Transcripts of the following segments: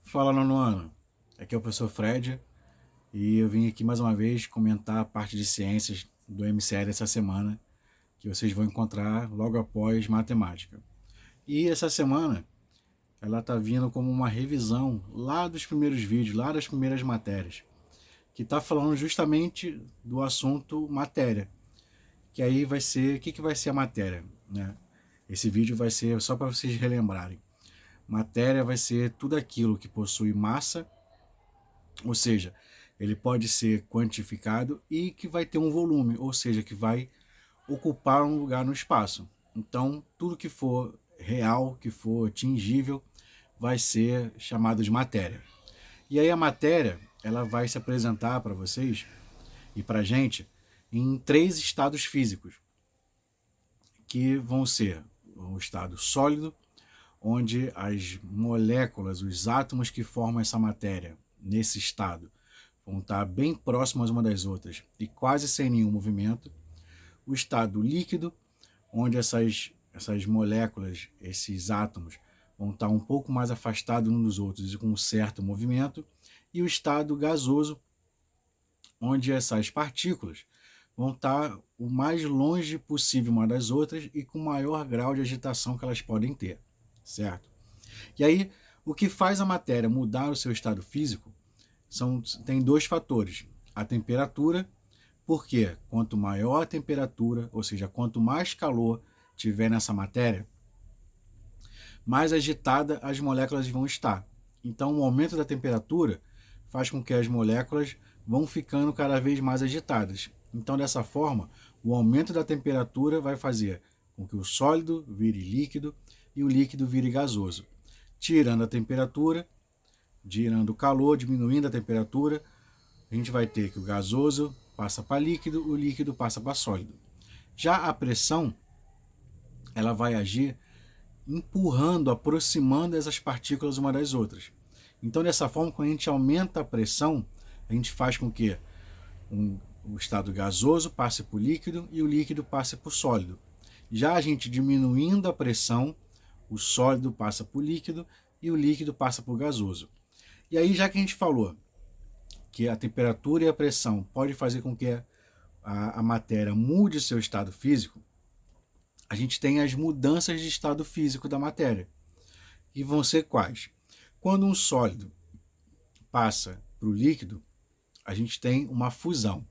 Fala, nono ano. Aqui é o professor Fred e eu vim aqui mais uma vez comentar a parte de ciências do MCL essa semana, que vocês vão encontrar logo após matemática. E essa semana ela está vindo como uma revisão lá dos primeiros vídeos, lá das primeiras matérias, que está falando justamente do assunto matéria, que aí vai ser, o que vai ser a matéria, né? Esse vídeo vai ser só para vocês relembrarem. Matéria vai ser tudo aquilo que possui massa, ou seja, ele pode ser quantificado e que vai ter um volume, ou seja, que vai ocupar um lugar no espaço. Então, tudo que for real, que for atingível, vai ser chamado de matéria. E aí a matéria, ela vai se apresentar para vocês e para a gente em três estados físicos, que vão ser o estado sólido, onde as moléculas, os átomos que formam essa matéria nesse estado vão estar bem próximas uma das outras e quase sem nenhum movimento. O estado líquido, onde essas moléculas, esses átomos, vão estar um pouco mais afastados uns dos outros e com um certo movimento. E o estado gasoso, onde essas partículas vão estar o mais longe possível uma das outras e com o maior grau de agitação que elas podem ter, certo? E aí, o que faz a matéria mudar o seu estado físico tem dois fatores. A temperatura, porque quanto maior a temperatura, ou seja, quanto mais calor tiver nessa matéria, mais agitada as moléculas vão estar. Então, o aumento da temperatura faz com que as moléculas vão ficando cada vez mais agitadas. Então, dessa forma, o aumento da temperatura vai fazer com que o sólido vire líquido e o líquido vire gasoso. Tirando a temperatura, tirando o calor, diminuindo a temperatura, a gente vai ter que o gasoso passa para líquido, o líquido passa para sólido. Já a pressão, ela vai agir empurrando, aproximando essas partículas uma das outras. Então, dessa forma, quando a gente aumenta a pressão, a gente faz com que o estado gasoso passe para o líquido e o líquido passe para o sólido. Já a gente diminuindo a pressão, o sólido passa para o líquido e o líquido passa para o gasoso. E aí, já que a gente falou que a temperatura e a pressão pode fazer com que a matéria mude seu estado físico, a gente tem as mudanças de estado físico da matéria. E vão ser quais? Quando um sólido passa para o líquido, a gente tem uma fusão.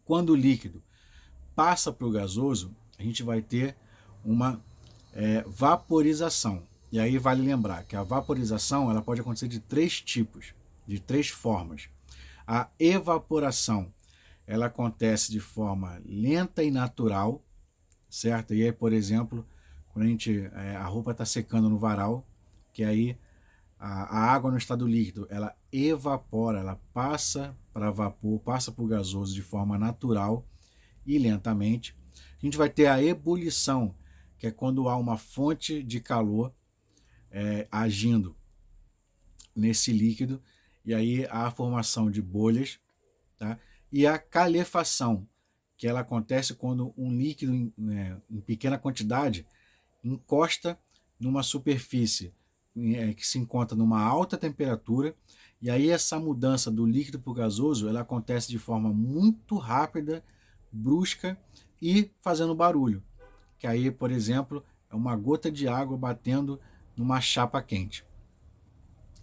Quando o líquido passa para o gasoso, a gente vai ter uma vaporização. E aí vale lembrar que a vaporização ela pode acontecer de três tipos, de três formas. A evaporação ela acontece de forma lenta e natural, certo? E aí, por exemplo, quando a roupa está secando no varal, que aí a água no estado líquido ela evapora, ela passa para vapor, passa para o gasoso de forma natural e lentamente. A gente vai ter a ebulição, que é quando há uma fonte de calor agindo nesse líquido, e aí há a formação de bolhas, tá? E a calefação, que ela acontece quando um líquido em pequena quantidade encosta numa superfície que se encontra numa alta temperatura, e aí essa mudança do líquido para o gasoso ela acontece de forma muito rápida, brusca e fazendo barulho. Que aí, por exemplo, é uma gota de água batendo numa chapa quente.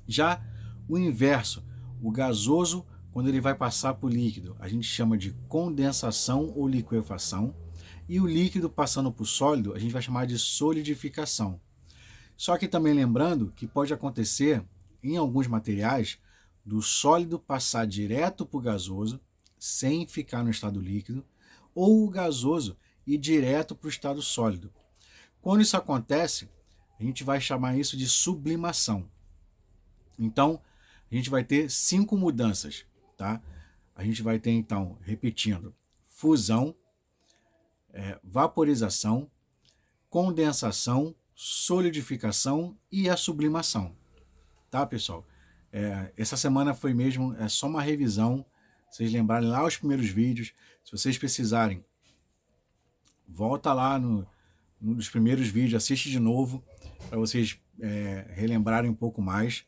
Já o inverso, o gasoso, quando ele vai passar para o líquido, a gente chama de condensação ou liquefação, e o líquido passando para o sólido, a gente vai chamar de solidificação. Só que também lembrando que pode acontecer em alguns materiais do sólido passar direto para o gasoso, sem ficar no estado líquido, ou o gasoso ir direto para o estado sólido. Quando isso acontece, a gente vai chamar isso de sublimação. Então, a gente vai ter 5 mudanças, tá? A gente vai ter, então, repetindo, fusão, vaporização, condensação, solidificação e a sublimação, tá, pessoal? Essa semana foi mesmo só uma revisão, vocês lembrarem lá os primeiros vídeos. Se vocês precisarem, volta lá nos primeiros vídeos, assiste de novo, para vocês relembrarem um pouco mais.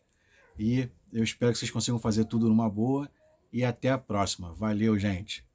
E eu espero que vocês consigam fazer tudo numa boa. E até a próxima. Valeu, gente!